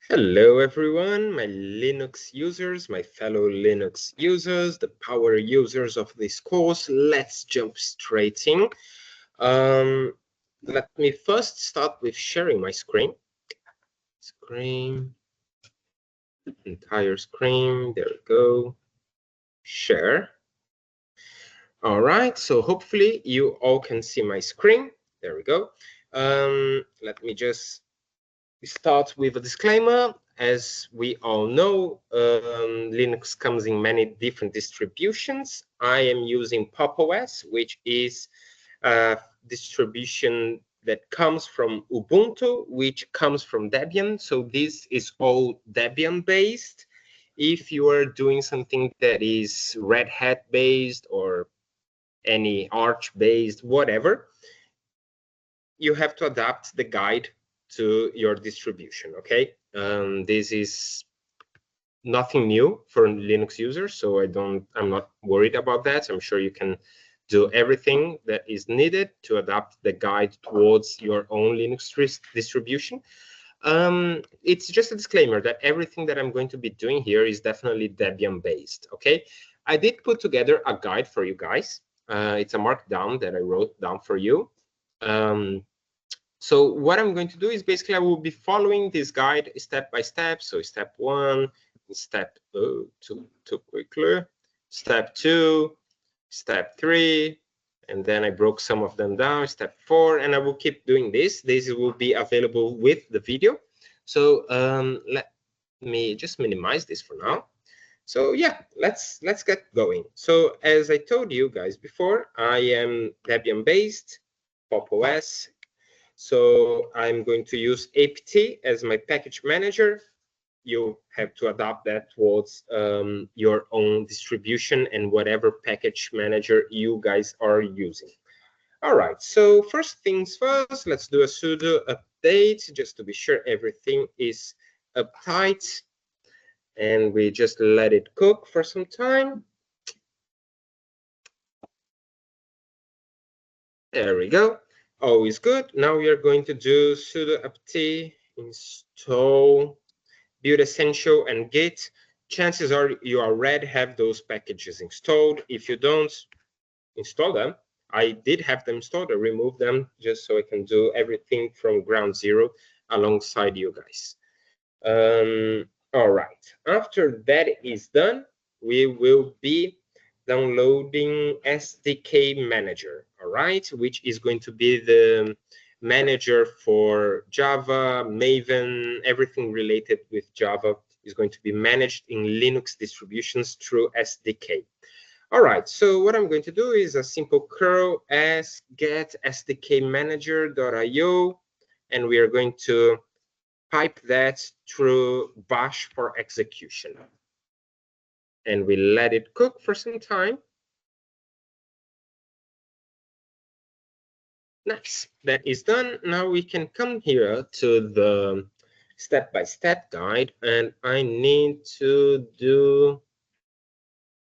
Hello everyone, my Linux users, my fellow Linux users, the power users of this course. Let's jump straight in. Let me first start with sharing my screen. Entire screen, there we go. Share. All right, so hopefully you all can see my screen. There we go. Let me just start with a disclaimer. As we all know, Linux comes in many different distributions. I am using Pop! OS, which is a distribution that comes from Ubuntu, which comes from Debian. So this is all Debian based. If you are doing something that is Red Hat based or any Arch based, whatever, you have to adapt the guide to your distribution. Okay, this is nothing new for Linux users, so I'm not worried about that. I'm sure you can do everything that is needed to adapt the guide towards your own Linux distribution. It's just a disclaimer that everything that I'm going to be doing here is definitely Debian based. Okay, I did put together a guide for you guys. It's a markdown that I wrote down for you. So what I'm going to do is basically I will be following this guide step by step. So step 1, step too quickly, step 2, step 3, and then I broke some of them down, step 4, and I will keep doing this. This will be available with the video. So let me just minimize this for now. So yeah, let's get going. So as I told you guys before, I am Debian based, Pop! OS. So I'm going to use apt as my package manager. You have to adapt that towards your own distribution and whatever package manager you guys are using. All right, so first things first, let's do a sudo update just to be sure everything is uptight. And we just let it cook for some time. There we go. Always good. Now we are going to do sudo apt install build essential and git. Chances are you already have those packages installed. If you don't, install them. I did have them installed. I removed them just so I can do everything from ground zero alongside you guys. All right. After that is done, we will be downloading SDK Manager, all right, which is going to be the manager for Java, Maven, everything related with Java is going to be managed in Linux distributions through SDK. All right, so what I'm going to do is a simple curl as get SDK manager.io, and we are going to pipe that through bash for execution. And we let it cook for some time. Nice, that is done. Now we can come here to the step-by-step guide, and I need to do,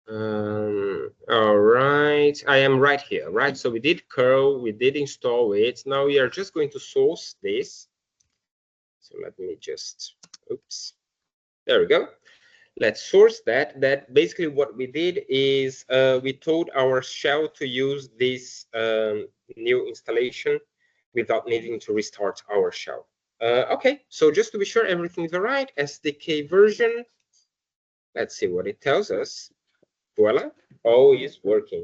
all right, I am right here, right? So we did curl, we did install it. Now we are just going to source this. So let me just, oops, there we go. Let's source that. That basically what we did is we told our shell to use this new installation without needing to restart our shell. Okay, so just to be sure everything's all right, SDK version. Let's see what it tells us. Voila, all is working.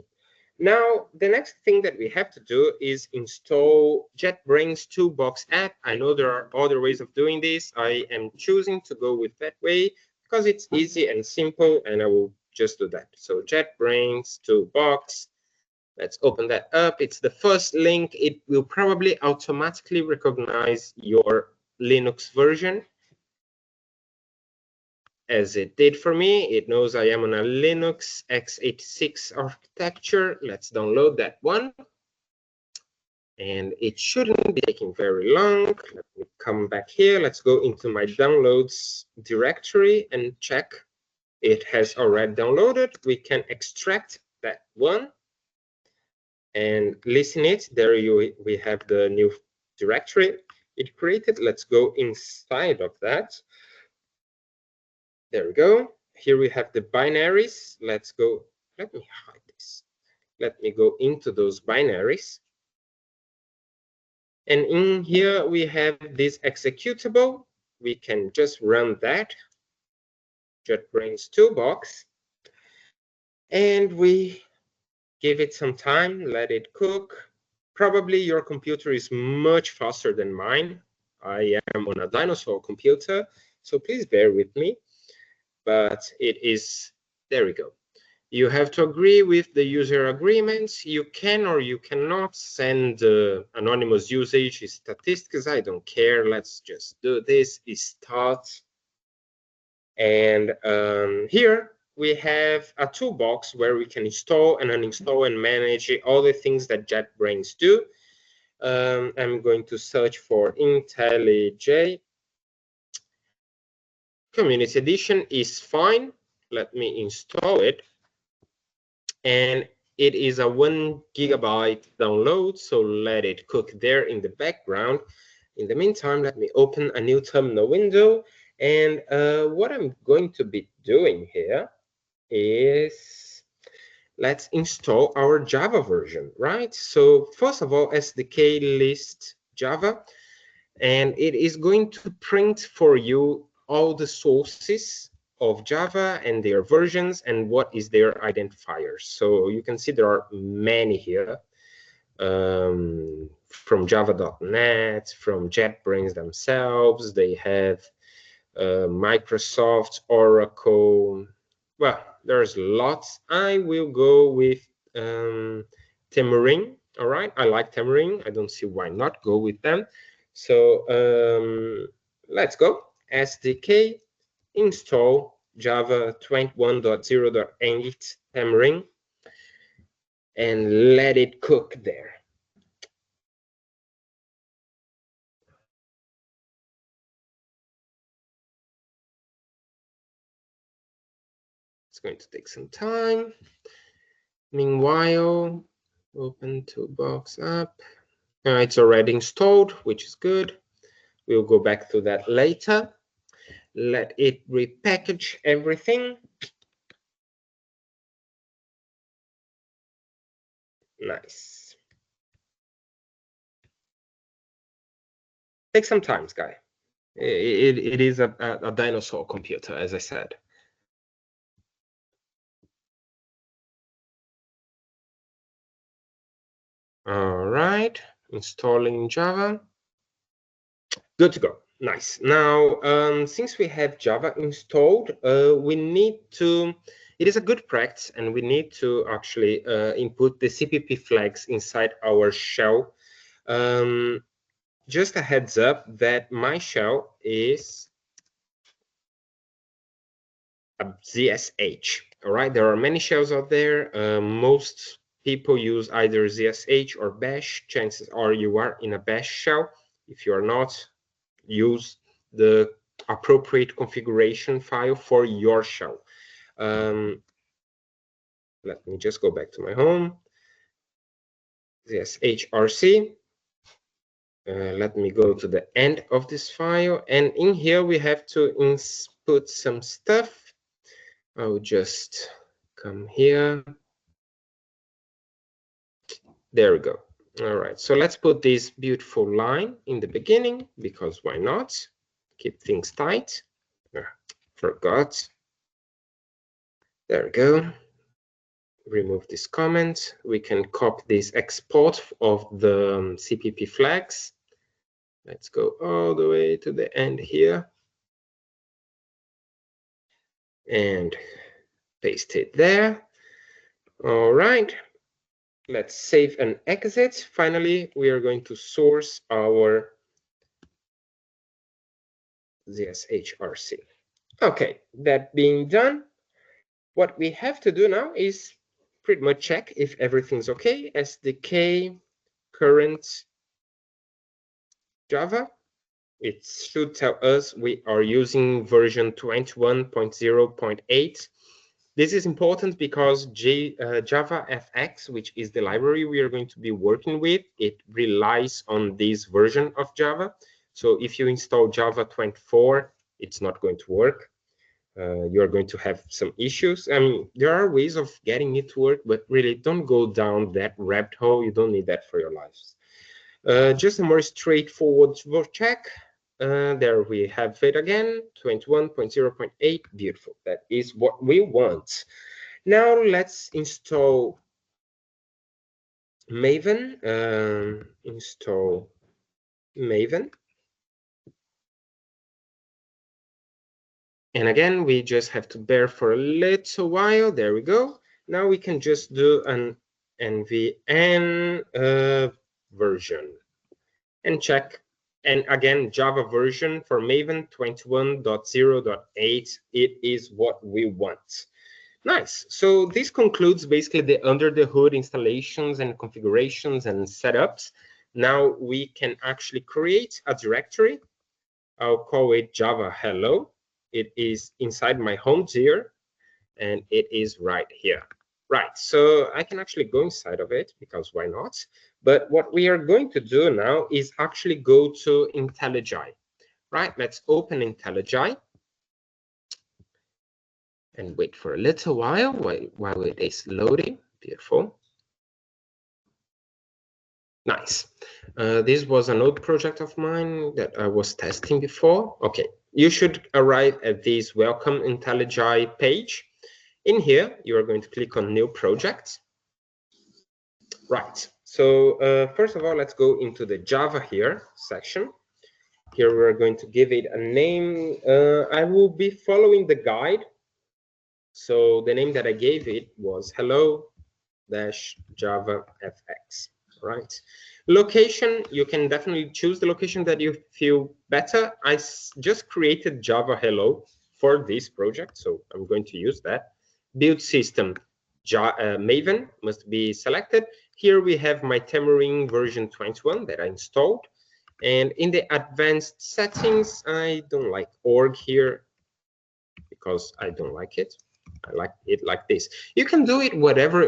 Now, the next thing that we have to do is install JetBrains Toolbox app. I know there are other ways of doing this. I am choosing to go with that way because it's easy and simple, and I will just do that. So JetBrains Toolbox, let's open that up. It's the first link. It will probably automatically recognize your Linux version, as it did for me. It knows I am on a Linux x86 architecture. Let's download that one. And it shouldn't be taking very long. Let me come back here. Let's go into my downloads directory and check. It has already downloaded. We can extract that one and listen it. There we have the new directory it created. Let's go inside of that. There we go. Here we have the binaries. Let's go. Let me hide this. Let me go into those binaries. And in here we have this executable. We can just run that, JetBrains toolbox, and we give it some time, let it cook. Probably your computer is much faster than mine. I am on a dinosaur computer, so please bear with me. But it is, there we go. You have to agree with the user agreements. You can or you cannot send anonymous usage statistics. I don't care. Let's just do this. Start. And here we have a toolbox where we can install and uninstall and manage all the things that JetBrains do. I'm going to search for IntelliJ. Community Edition is fine. Let me install it. And it is a 1 GB download, so let it cook there in the background. In the meantime, let me open a new terminal window. And what I'm going to be doing here is let's install our Java version, right? So first of all, SDK list Java, and it is going to print for you all the sources of Java and their versions and what is their identifier. So you can see there are many here, from java.net, from JetBrains themselves. They have Microsoft, Oracle. Well, there's lots. I will go with Temurin. All right, I like Temurin. I don't see why not go with them. So let's go. SDK install Java 21.0.8 Temurin and let it cook there. It's going to take some time. Meanwhile, open toolbox up. It's already installed, which is good. We'll go back to that later. Let it repackage everything. Nice. Take some time, guy. It is a dinosaur computer, as I said. All right, installing Java. Good to go. Nice. Now, since we have Java installed, we need to, it is a good practice, and we need to actually input the CPP flags inside our shell. Just a heads up that my shell is a ZSH. All right, there are many shells out there. Most people use either ZSH or Bash. Chances are you are in a Bash shell. If you are not, use the appropriate configuration file for your shell. Let me just go back to my home. ZSHRC. Let me go to the end of this file. And in here, we have to input some stuff. I'll just come here. There we go. All right, so let's put this beautiful line in the beginning, because why not? Keep things tight. Forgot. There we go. Remove this comment. We can copy this export of the CPP flags. Let's go all the way to the end here. And paste it there. All right. Let's save and exit. Finally, we are going to source our ZSHRC. Okay, that being done, what we have to do now is pretty much check if everything's okay. SDK current Java. It should tell us we are using version 21.0.8. This is important because JavaFX, which is the library we are going to be working with, it relies on this version of Java. So if you install Java 24, it's not going to work. you're going to have some issues. I mean, there are ways of getting it to work, but really don't go down that rabbit hole. You don't need that for your lives. Just a more straightforward check. There we have it again, 21.0.8, beautiful. That is what we want. Now let's install Maven, install Maven. And again, we just have to bear for a little while. There we go. Now we can just do an nvn version and check. And again, Java version for Maven 21.0.8. It is what we want. Nice. So this concludes basically the under the hood installations and configurations and setups. Now we can actually create a directory. I'll call it Java Hello. It is inside my home tier, and it is right here. Right, so I can actually go inside of it, because why not? But what we are going to do now is actually go to IntelliJ. Right, let's open IntelliJ and wait for a little while it is loading. Beautiful. Nice. This was an old project of mine that I was testing before. Okay, you should arrive at this welcome IntelliJ page. In here, you are going to click on new project. Right, so first of all, let's go into the Java here section. Here we're going to give it a name. I will be following the guide. So the name that I gave it was hello-java fx, right? Location, you can definitely choose the location that you feel better. I just created Java Hello for this project, so I'm going to use that. Build system, Maven must be selected. Here we have my Xamarin version 21 that I installed. And in the advanced settings, I don't like org here because I don't like it. I like it like this. You can do it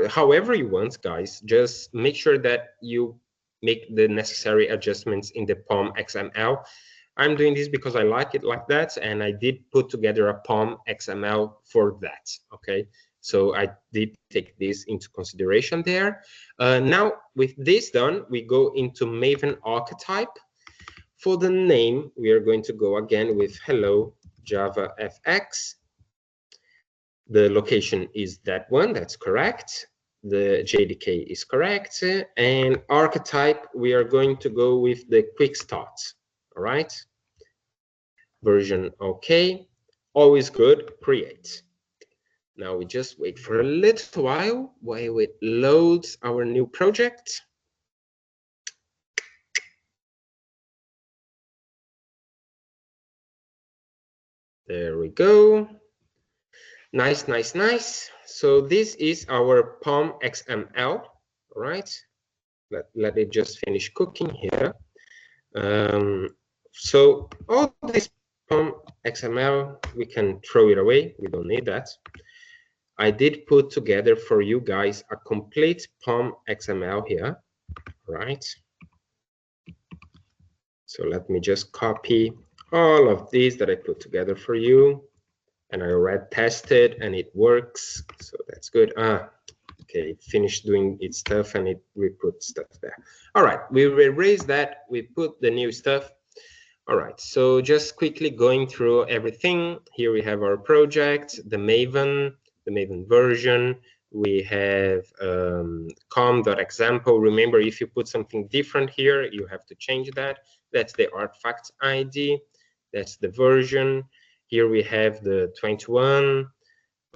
however you want, guys. Just make sure that you make the necessary adjustments in the POM XML. I'm doing this because I like it like that, and I did put together a POM XML for that, okay? So I did take this into consideration there. Now, with this done, we go into Maven archetype. For the name, we are going to go again with hello Java FX. The location is that one, that's correct. The JDK is correct. And archetype, we are going to go with the quick start, all right? Version okay, always good, create. Now we just wait for a little while it loads our new project. There we go. Nice, nice, nice. So this is our POM XML, right? Let it just finish cooking here. So all this POM XML, we can throw it away. We don't need that. I did put together for you guys a complete POM XML here, right? So let me just copy all of these that I put together for you. And I already tested and it works, so that's good. Okay, it finished doing its stuff and we put stuff there. All right, we erased that, we put the new stuff. All right, so just quickly going through everything. Here we have our project, the Maven version. We have com.example. Remember, if you put something different here, you have to change that. That's the artifact ID. That's the version. Here we have the 21.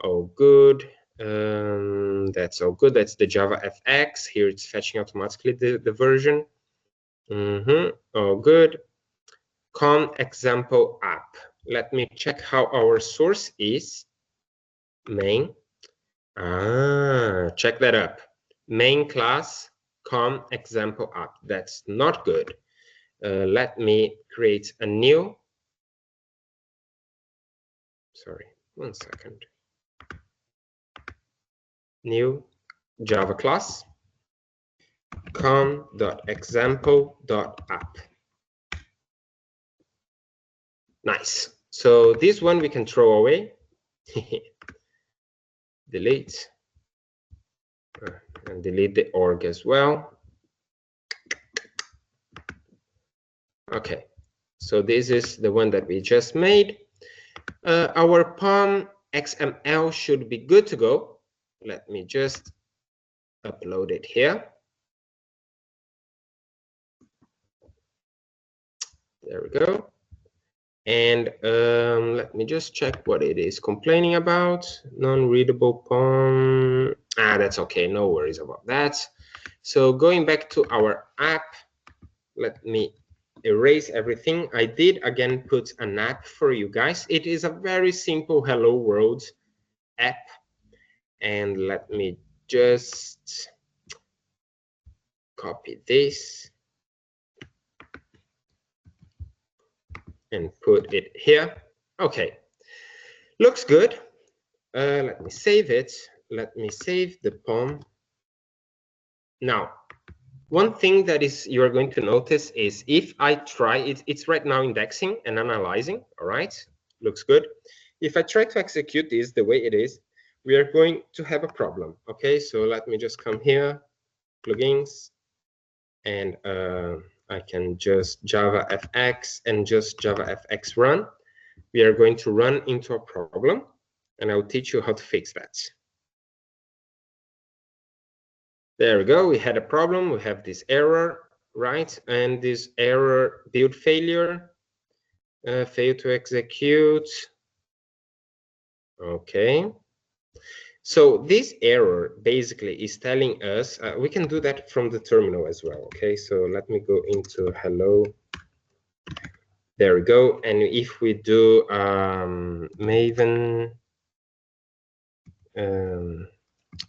All good. That's all good. That's the Java FX. Here it's fetching automatically the version. All good. Com example app. Let me check how our source is. Main. Check that up. Main class com example app. That's not good. Let me create a new. Sorry, 1 second. New Java class com.example.app. Nice. So this one we can throw away. Delete. And delete the org as well. Okay, so this is the one that we just made. Our POM XML should be good to go. Let me just upload it here. There we go. And let me just check what it is complaining about. Non-readable POM. That's okay. No worries about that. So going back to our app, let me erase everything. I did again put an app for you guys. It is a very simple Hello World app. And let me just copy this and put it here. Okay, looks good. Let me save it. Let me save the POM. Now, one thing that is you're going to notice is if I try it, it's right now indexing and analyzing. All right, looks good. If I try to execute this the way it is, we are going to have a problem. Okay, so let me just come here, plugins, and I can just JavaFX and just JavaFX run. We are going to run into a problem, and I'll teach you how to fix that. There we go. We had a problem. We have this error, right? And this error build failure, fail to execute. Okay. So this error basically is telling us, we can do that from the terminal as well. Okay, so let me go into hello. There we go. And if we do Maven,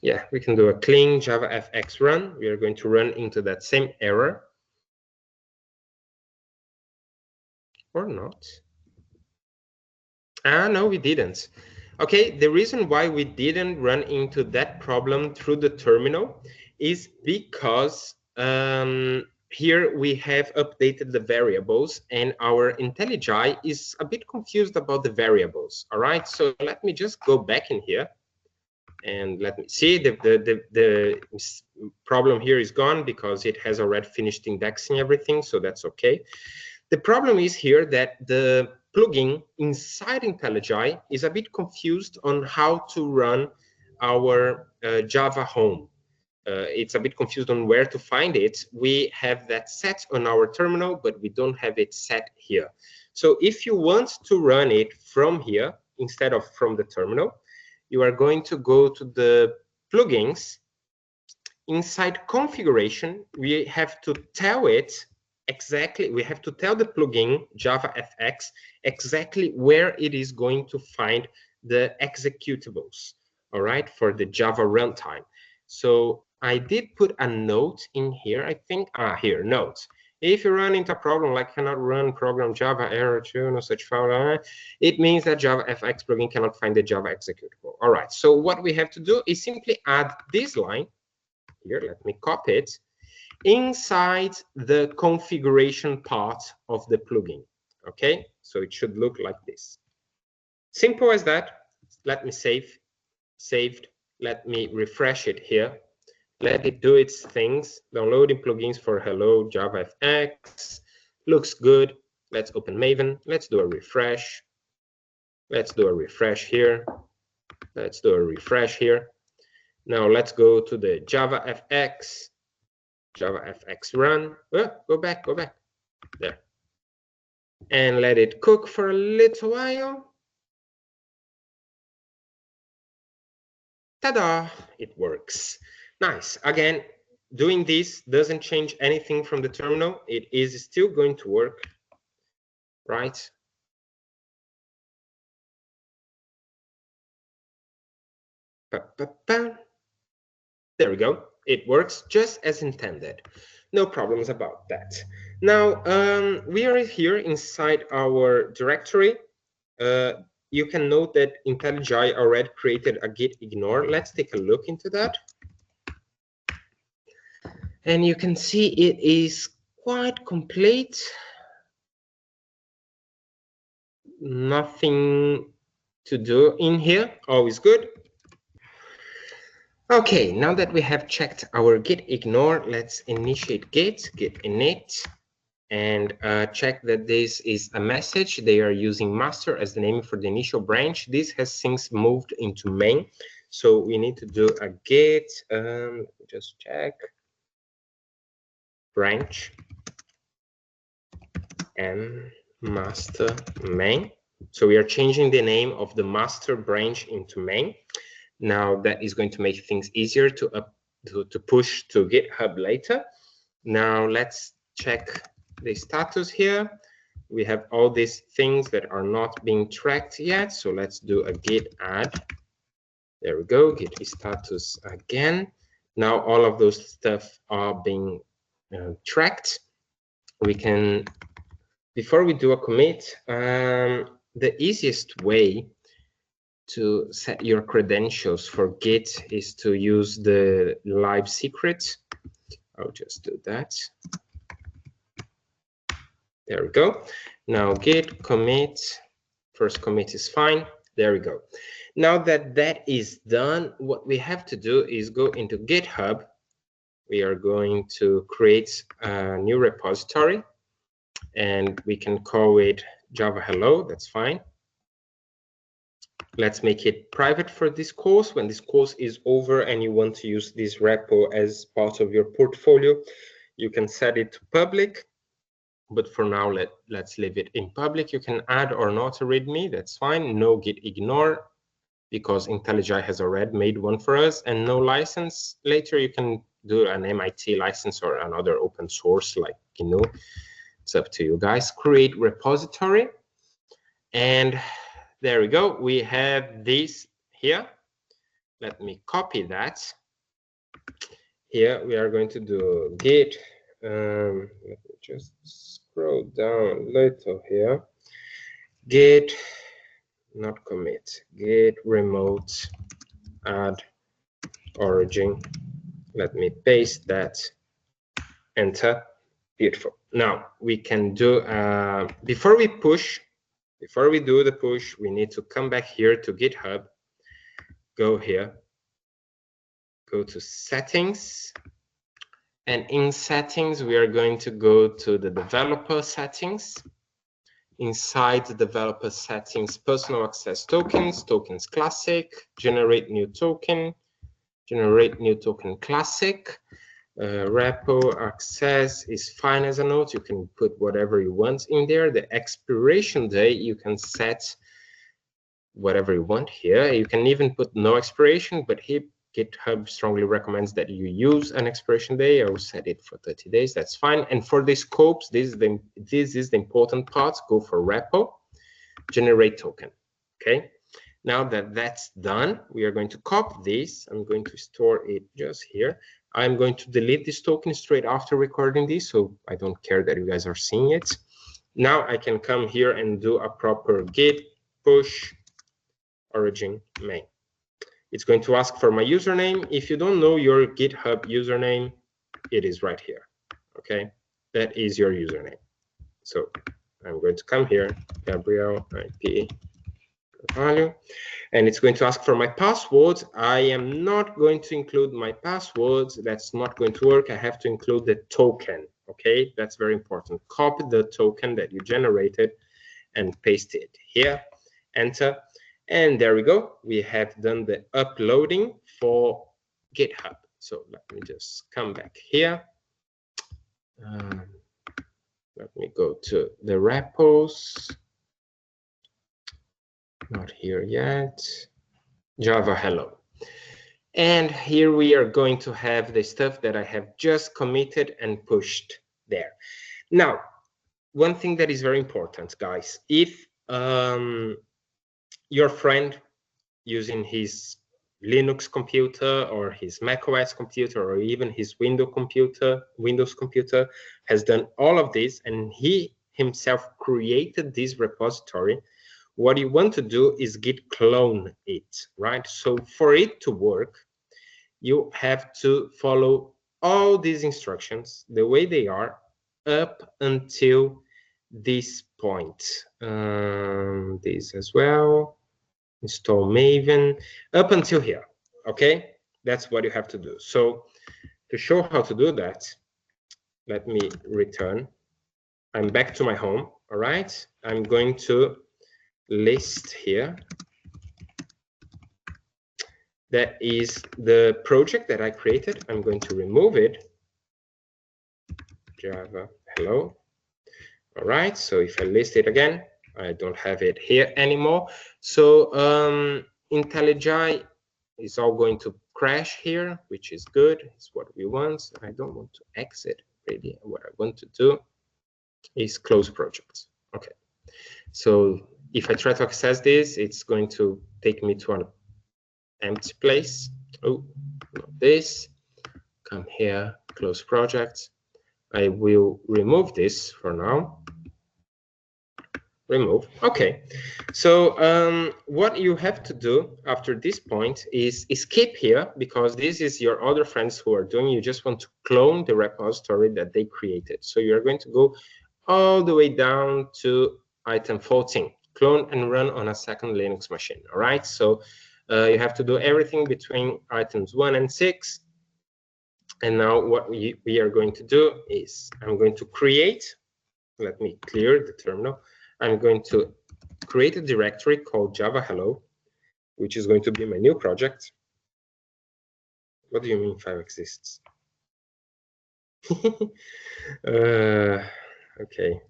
yeah, we can do a clean JavaFX run. We are going to run into that same error. Or not. No, we didn't. Okay, the reason why we didn't run into that problem through the terminal is because here we have updated the variables and our IntelliJ is a bit confused about the variables. All right, so let me just go back in here and let me see the problem here is gone because it has already finished indexing everything, so that's okay. The problem is here that the plugin inside IntelliJ is a bit confused on how to run our Java home. It's a bit confused on where to find it. We have that set on our terminal, but we don't have it set here. So if you want to run it from here instead of from the terminal, you are going to go to the plugins. Inside configuration, we have to tell it exactly, we have to tell the plugin JavaFX exactly where it is going to find the executables, all right, for the Java runtime. So I did put a note in here, I think, here, notes. If you run into a problem like cannot run program Java error 2, no such file, it means that JavaFX plugin cannot find the Java executable. All right, so what we have to do is simply add this line here, let me copy it, inside the configuration part of the plugin. Okay, so it should look like this. Simple as that. Let me saved. Let me refresh it here. Let it do its things. Downloading plugins for Hello JavaFX. Looks good. Let's open Maven. Let's do a refresh. Let's do a refresh here. Let's do a refresh here. Now let's go to the JavaFX. JavaFX run. Go back. There. And let it cook for a little while. Ta-da! It works. Nice. Again, doing this doesn't change anything from the terminal. It is still going to work, right? There we go. It works just as intended. No problems about that. Now, we are here inside our directory. You can note that IntelliJ already created a git ignore. Let's take a look into that. And you can see it is quite complete. Nothing to do in here. Always good. Okay, now that we have checked our git ignore, let's initiate git init, and check that this is a message. They are using master as the name for the initial branch. This has since moved into main, so we need to do a git. Let me just check branch and master main. So we are changing the name of the master branch into main. Now that is going to make things easier to push to GitHub later. Now let's check the status here. We have all these things that are not being tracked yet. So let's do a git add. There we go, git status again. Now all of those stuff are being tracked. We can, before we do a commit, the easiest way to set your credentials for Git is to use the live secret. I'll just do that. There we go. Now git commit, first commit is fine. There we go. Now that that is done, what we have to do is go into GitHub. We are going to create a new repository, and we can call it Java Hello. That's fine. Let's make it private for this course. When this course is over and you want to use this repo as part of your portfolio, you can set it to public. But for now, let's leave it in public. You can add or not a README, that's fine. No git ignore, because IntelliJ has already made one for us, and no license. Later, you can do an MIT license or another open source like GNU. It's up to you guys. Create repository, and there we go. We have this here. Let me copy that. Here we are going to do git. Let me just scroll down a little here. Git, not commit. Git remote add origin. Let me paste that. Enter. Beautiful. Now we can do, before we do the push, we need to come back here to GitHub, go here, go to settings, and in settings, we are going to go to the developer settings. Inside the developer settings, personal access tokens, tokens classic, generate new token classic. Repo access is fine as a note. You can put whatever you want in there. The expiration date, you can set whatever you want here. You can even put no expiration, but here GitHub strongly recommends that you use an expiration day. I will set it for 30 days. That's fine. And for the scopes, this is the important part. Go for repo, generate token. Okay. Now that that's done, we are going to copy this. I'm going to store it just here. I'm going to delete this token straight after recording this, so I don't care that you guys are seeing it. Now I can come here and do a proper git push origin main. It's going to ask for my username. If you don't know your GitHub username, it is right here. Okay, that is your username. So I'm going to come here, Gabriel IP value, and it's going to ask for my password. I am not going to include my password. That's not going to work. I have to include the token. Okay, that's very important. Copy the token that you generated and paste it here. Enter. And there we go. We have done the uploading for GitHub. So let me just come back here. Let me go to the repos. Not here yet. Java hello. And here we are going to have the stuff that I have just committed and pushed there. Now, one thing that is very important, guys, if your friend using his Linux computer or his macOS computer or even his Windows computer has done all of this and he himself created this repository, what you want to do is git clone it, right? So for it to work, you have to follow all these instructions the way they are up until this point. This as well. install Maven up until here. Okay, that's what you have to do. So to show how to do that, let me return. I'm back to my home. All right, I'm going to list here. That is the project that I created. I'm going to remove it. Java hello. All right, so if I list it again, I don't have it here anymore. So IntelliJ is all going to crash here, which is good. It's what we want. I don't want to exit really. What I want to do is close projects. Okay, so if I try to access this, it's going to take me to an empty place. Oh, not this. Come here, close projects. I will remove this for now. Remove. Okay, so what you have to do after this point is skip here, because this is your other friends who are doing. You just want to clone the repository that they created. So you're going to go all the way down to item 14, clone and run on a second Linux machine. All right, so you have to do everything between items 1 and 6. And now what we are going to do is I'm going to create, let me clear the terminal. I'm going to create a directory called Java Hello, which is going to be my new project. What do you mean 5 exists? Okay,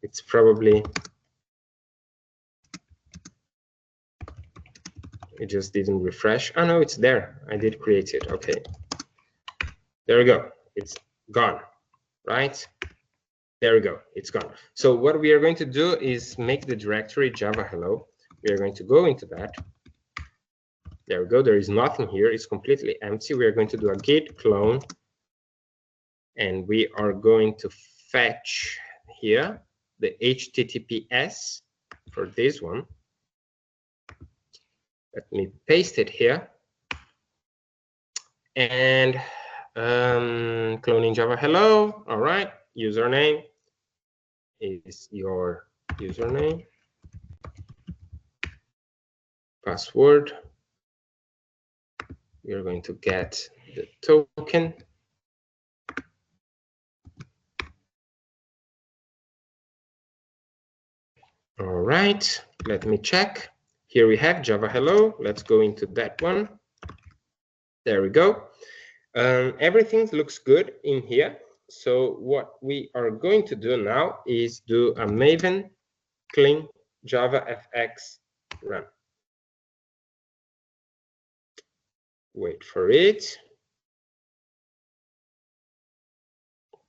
it's probably, it just didn't refresh. Oh no, it's there. I did create it. Okay, there we go. It's gone, right? There we go, it's gone. So what we are going to do is make the directory Java Hello. We are going to go into that. There we go, there is nothing here, it's completely empty. We are going to do a git clone, and we are going to fetch here the HTTPS for this one. Let me paste it here. And cloning Java Hello, all right, username is your username. Password, you're going to get the token. All right, let me check. Here we have Java Hello. Let's go into that one. There we go. Everything looks good in here. So what we are going to do now is do a Maven clean Java FX run. Wait for it.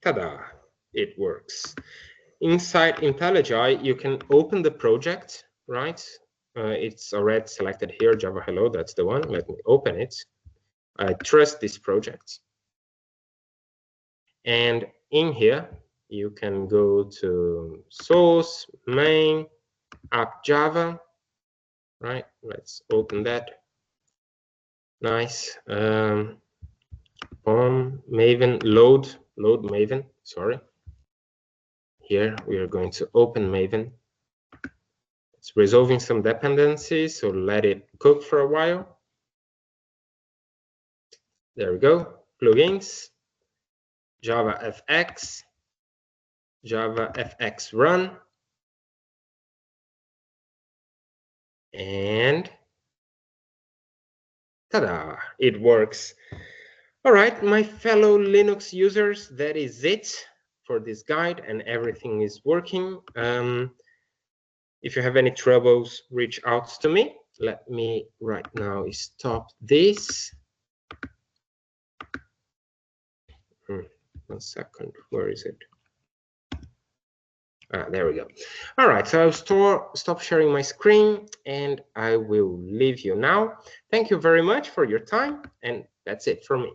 Ta-da, it works. Inside IntelliJ, you can open the project, right? It's already selected here, Java Hello, that's the one. Let me open it. I trust this project. And in here, you can go to source, main, app Java, right? Let's open that. Nice. Maven, load Maven, sorry. Here we are going to open Maven. It's resolving some dependencies, so let it cook for a while. There we go. Plugins, Java FX run, and ta-da, it works. All right, my fellow Linux users, that is it for this guide, and everything is working. If you have any troubles, reach out to me. Let me right now stop this. 1 second, where is it? There we go. All right, so I'll stop sharing my screen, and I will leave you now. Thank you very much for your time, and that's it for me.